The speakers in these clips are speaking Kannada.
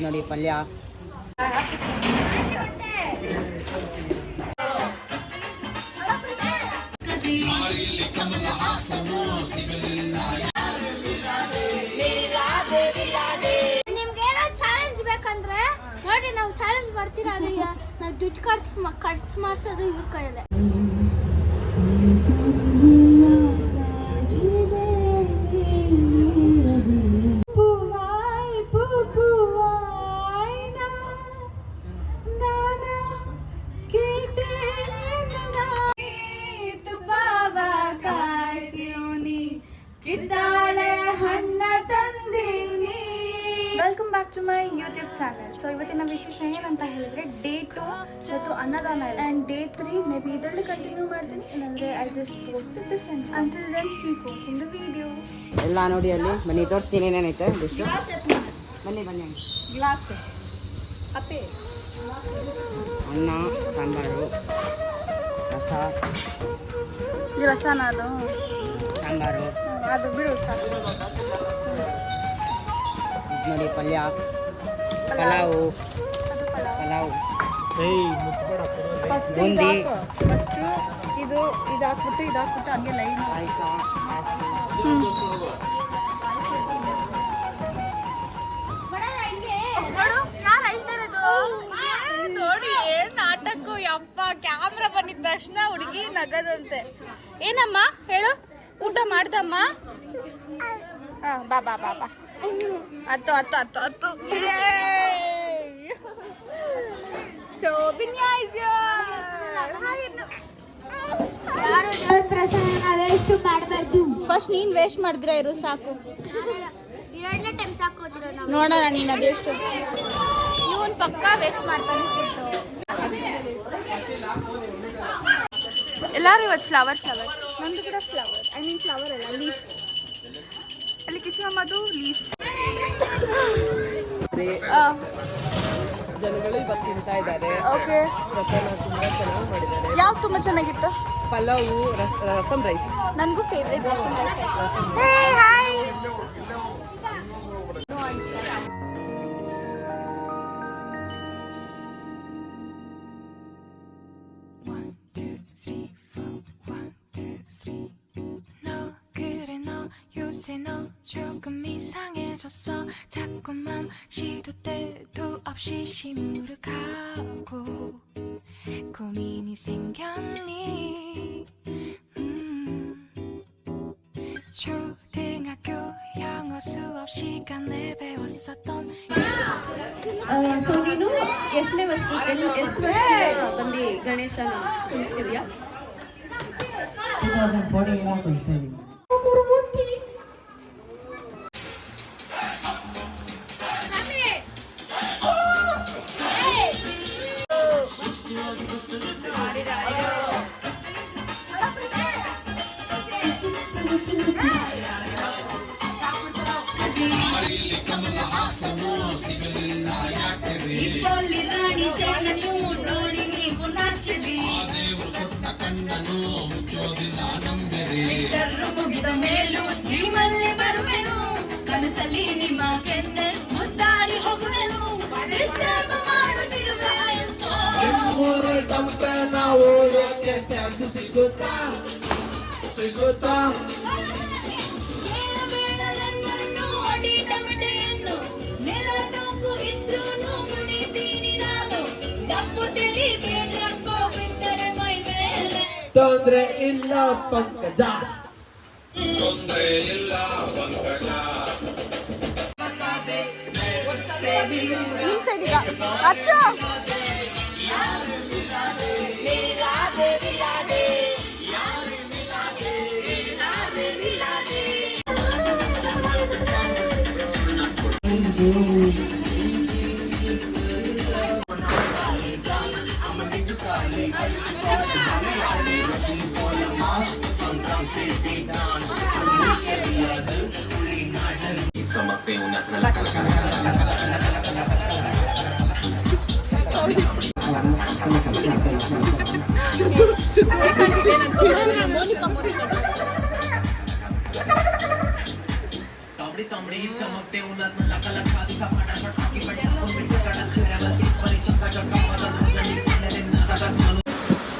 ನೋಡಿ ಪಲ್ಯ. ನಿಮ್ಗೆ ಚಾಲೆಂಜ್ ಬೇಕಂದ್ರೆ ನೋಡಿ, ನಾವು ಚಾಲೆಂಜ್ ಮಾಡ್ತೀರಾ, ಅದು ನಾವು ದುಡ್ಡು ಖರ್ಚು ಮಾಡಿಸೋದು ಇವ್ರ ಕೈಯಲ್ಲೇ. Welcome back to my YouTube channel. So ಇವತ್ತಿನ ವಿಶೇಷ ಏನಂತ ಹೇಳಿದ್ರೆ ಡೇ 2 ಇವತ್ತು ಅನ್ನದಾನ ಇಲ್ಲ, ಆ್ಯಂಡ್ ಡೇ 3 ಮೇ ಬಿ ಇದರಲ್ಲಿ ಕಂಟಿನ್ಯೂ ಮಾಡ್ತೀನಿ, ಇಲ್ಲಾಂದರೆ I just post different. Until then keep watching the video. ಎಲ್ಲ ನೋಡಿ ಅಲ್ಲಿ ಬನ್ನಿ, ತೋರಿಸ್ತೀನಿ ಏನೇನೈತೆ. ಬನ್ನಿ ಬನ್ನಿ. ಗ್ಲಾಸ್ ಅಪ್ಪೆ, ಅನ್ನ, ಸಾಂಬಾರು, ರಸ. ರಸನ ಅದು ಸಾಂಬಾರು, ಅದು ಬಿಡು ಸಾಕು. ನೋಡಿ ಪಲ್ಯ, ಪಲಾವು, ಬೂಂದಿ, ಫಸ್ಟು ಇದು ಹಾಕ್ಬಿಟ್ಟು ಹಂಗೆ ಲೈನ್ ಪಾಯಸ. ನೋಡಿ ಏನ್ ನಾಟಕ ಯಪ್ಪ. ಕ್ಯಾಮ್ರಾ ಬಂದಿದ ತಕ್ಷಣ ಹುಡುಗಿ ನಗದಂತೆ. ಏನಮ್ಮ ಹೇಳು, ಊಟ ಮಾಡ್ದಮ್ಮ? ಬಾ ಬಾ ಬಾ ಬಾ. ಹತ್ತು ಹತ್ತು ಹತ್ತು ಹತ್ತು. ಫಸ್ಟ್ ನೀನ್ ವೇಸ್ಟ್ ಮಾಡಿದ್ರೆ ಇರು ಸಾಕು. ನೋಡೋಣ ನೀನ್ ಅದೆಷ್ಟು. ಇವನ್ ಪಕ್ಕ ವೇಸ್ಟ್ ಮಾಡ್ತಾನೆ. ಎಲ್ಲಾರು ಇವತ್ತು ಫ್ಲವರ್ ನಂದು ಕೂಡ ಫ್ಲವರ್. ಐ ಮೀನ್ ಫ್ಲವರ್ ಅಲ್ಲ, ಲೀಫ್. ಅಲ್ಲಿ ಕಿಶಮ್ಮದು ಲೀಫ್. ಜನಗಳು ಇವತ್ತು ತಿಂತಾ ಇದ್ದಾರೆ. ಓಕೆ, ರಸನ ತುಂಬಾ ಚೆನ್ನಾಗಿ ಮಾಡಿದ್ದಾರೆ. ಯಾವ್ದು ತುಂಬಾ ಚೆನ್ನಾಗಿತ್ತು? ಪಲಾವು, ರಸಮ್ ರೈಸ್ ನನಗೂ ಫೇವ್ರೇಟ್. 너 조금 이상해졌어. 자꾸만 시도 때도 없이 시무룩하고 고민이 생겼니. 초등학교 영어 수업 시간에 배웠었던 ಸೊ ನೀನು ಎಷ್ಟು ವರ್ಷ ಬಂದು ಗಣೇಶನ ಕುಣಿಸ್ತಿದ್ಯಾ? 2014 ಕುಣಿಸ್ತಾ ಇದ್ದೀನಿ. ಮುಗಿದ ಮೇಲೂ ನಿಮ್ಮಲ್ಲಿ ಬರುವೆನು, ಕನಸಲ್ಲಿ ನಿಮ್ಮ ಕೆನ್ನೆ ಮುದ್ದಾಡಿ ಹೋಗುವೆನು, ಹೇಳಬೇಡ ನನ್ನನ್ನು ಅಡಿ ಟಮಟೆಯನ್ನು, ನೆಲ ಡೊಂಕು ಇದ್ರೂ ಮುಣಿತೀನಿ ನಾನು, ತಪ್ಪು ತಿಳಿಬೇಡ್ರಪ್ಪ ಬಿದ್ದರೆ ಮೈ ಮೇಲೆ. ತೊಂದ್ರೆ ಇಲ್ಲ ಪಂಕಜ, ತೊಂದ್ರೆ ಇಲ್ಲ ಪಂಕಜ. ನಿಮ್ ಸೈಡ್ ಈಗ ಅಚ್ಚ चामड़ी चामड़ी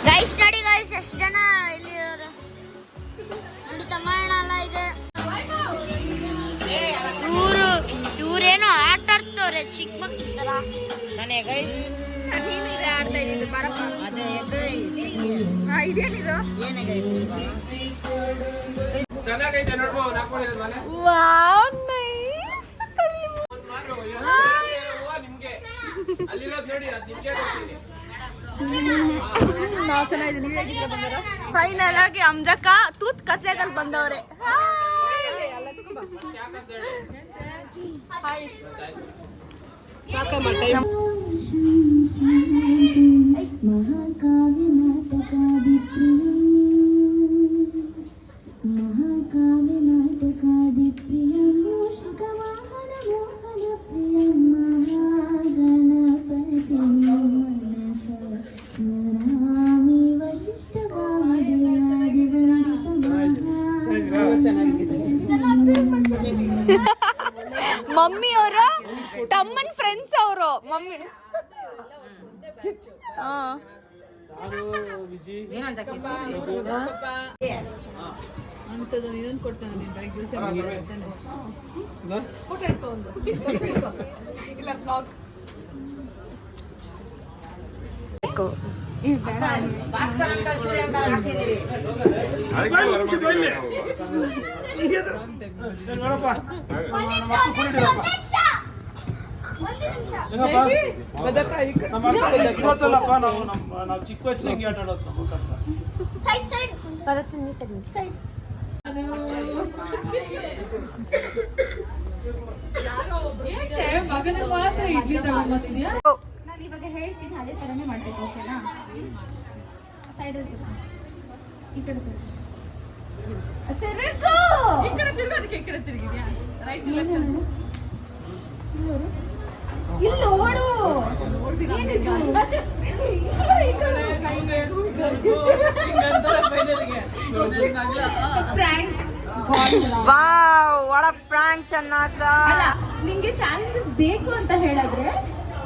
ಗೈಸ್ ನೋಡಿ ಗೈಸ್ ಎಷ್ಟು ಜನ ಇಲ್ಲಿ ಇರೋರು ನೋಡಿ ತಮ್ಮಣ್ಣ ಎಲ್ಲ ಇದೆ ಇವ್ರೇನೋ ಆಟ ಆಡ್ತವ್ರೆ ಚಿಕ್ಕ ಮಕ್ಕಳ ತರ ನಾನೇ ಗೈಸ್ ಆಡ್ತಾ ಇದ್ದೀನಿ ಬರಪ್ಪ ಅದೇ ಗೈಸ್ ಇದೇನಿದು ಏನೇ ಗೈಸ್ ಚೆನ್ನಾಗೈತೆ ನೋಡ್ಬೋದು ಹಾಕೊಂಡಿರೋದು ಮನೆ ವಾವ್ ನೈಸ್ ನಿಮ್ಗೆ ಅಲ್ಲಿರೋದು ನೋಡಿ ಅದು ನಿಮ್ಗೆ ಕೊಡ್ತೀನಿ ನಾವು ಚೆನ್ನಾಗಿದ್ದೀವಿ ನೀವು ಹೇಗಿದ್ದೀರಾ ಬಂಗಾರ? ಫೈನಲ್ ಆಗಿ ಅಮ್ಜಕ್ಕ ತೂತ್ ಕತ್ಲೆದಲ್ಲಿ ಬಂದವ್ರೆ ಸಾಕಮ್ಮ ಟೈಮ್ ಮಮ್ಮಿ ಅವರ ತಮ್ಮನ್ ಫ್ರೆಂಡ್ಸ್ ಅವರು ಮಮ್ಮಿ ಏನಂತ ಅಂಥದ್ದು ಇದನ್ನು ಕೊಡ್ತಾನೆ ನೀನು ಬರೀ ದಿವಸ ಭಾಸ್ಕರ್ ಅಂಕಲ್ ಸೂರ್ಯ ಅಂಕಲ್ ಹಾಕಿದ್ದೀರಿ ಗೊತ್ತಲ್ಲಪ್ಪ ನಾವು ಚಿಕ್ಕ ವಯಸ್ಸಿನ ಹಿಂಗೆ ಆಟ ಆಡೋದು ನಮ್ಮ ಕಷ್ಟ ಮಗನ ಮಾತ್ರ ಇಡ್ಲಿ ತಗೊಂಡ್ಬರ್ತೀಯಾ? ನಾನು ಇವಾಗ ಹೇಳ್ತೀನಿ ಅದೇ ಥರನೇ ಮಾಡಬೇಕು ಓಕೆನಾ? ಸೈಡ್ ಈ ಕಡೆ ಈ ಕಡೆ ತಿರ್ಗೋದಕ್ಕೆ ಈ ಕಡೆ ತಿರುಗಿದ್ಯಾ? ರೈಟ್ ಲೆಫ್ಟ್ ಇಲ್ಲಿ ನೋಡು ವಾವ್ ವಾಟ್ ಅ ಪ್ರಾಂಕ್ ಚೆನ್ನಾಗ ಅಲ್ಲ ನಿಂಗೆ ಚಾಲೆಂಜಸ್ ಬೇಕು ಅಂತ ಹೇಳಿದ್ರೆ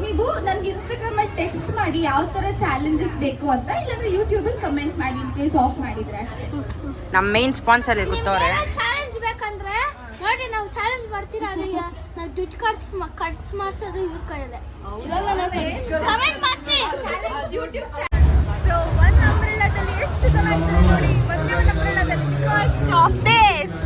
ನೀವು ನನ್ಗೆ ಇನ್ಸ್ಟಾಗ್ರಾಮ್ ಅಲ್ಲಿ ಟೆಕ್ಸ್ಟ್ ಮಾಡಿ ಯಾವ ತರ ಚಾಲೆಂಜಸ್ ಬೇಕು ಅಂತ, ಇಲ್ಲಾಂದ್ರೆ ಯೂಟ್ಯೂಬ್ ಅಲ್ಲಿ ಕಮೆಂಟ್ ಮಾಡಿ ಇನ್ ಕೇಸ್ ಆಫ್ ಮಾಡಿದ್ರೆ ಅಷ್ಟೇ. ನಮ್ಮ ಮೇನ್ ಸ್ಪಾನ್ಸರ್ ಇಲ್ಲಿ ಕೂತವ್ರೆ. ಚಾಲೆಂಜ್ ಬೇಕಂದ್ರೆ ನೋಡಿ ನಾವು ಚಾಲೆಂಜ್ ಮಾಡ್ತೀರಾ ಅದಕ್ಕೆ ನಾವು ದುಡ್ಡು ಖರ್ಚು ಮಾಡಿಸೋದು ಇವ್ರ ಕೈಯಲ್ಲೇ. ಕಮೆಂಟ್ ಮಾಡಿಸಿ ಸೊ ಒಂದು ಅಂಬ್ರೆಲಾದಲ್ಲಿ ಎಷ್ಟು ಜನ ಇದ್ದಾರೆ ನೋಡಿ, ಒಂದೇ ಒಂದು ಅಂಬ್ರೆಲಾದಲ್ಲಿ because of this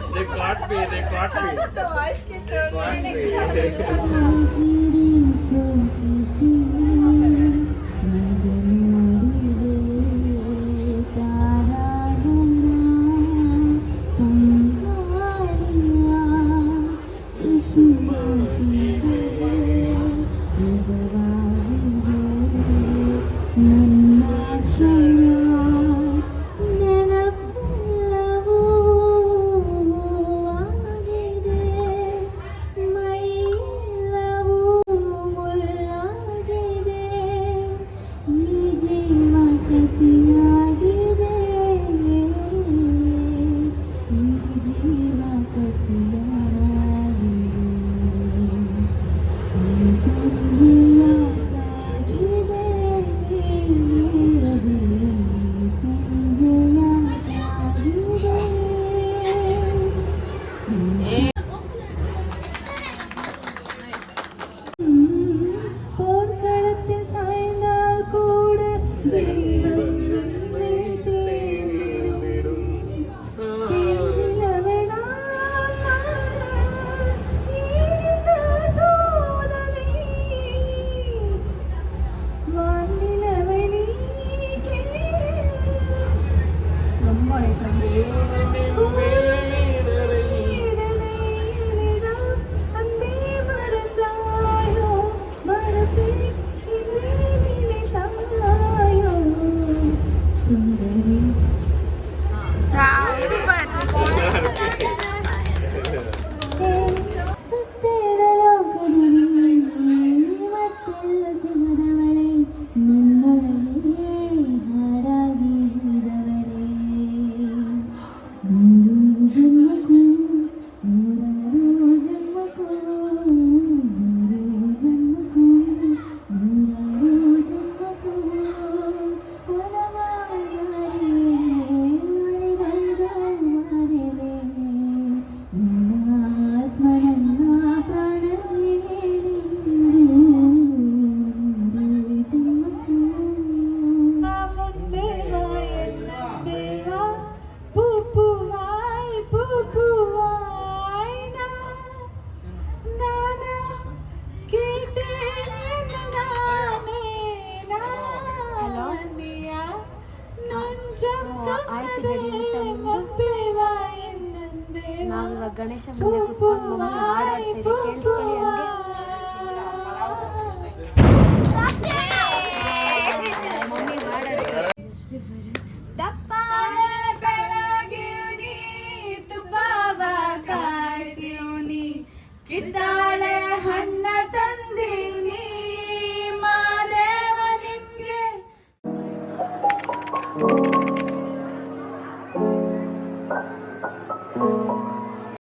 They caught me. ಸಂಜೆಯ ಗಣೇಶ ಮುಂದೆ ಕುತ್ಕೊಂಡು ಮಮ್ಮಿ ಹಾಡಾಡ್ತಿದೆ ಕೇಳಿಸ್ಕೊಳ್ಳಿ ಹಂಗೆ ಮಮ್ಮಿ ಹಾಡಾಡ್ತಾರೆ. ತುಪ್ಪವ ಕಾಯಿಸಿವ್ನಿ ಕಿತ್ತ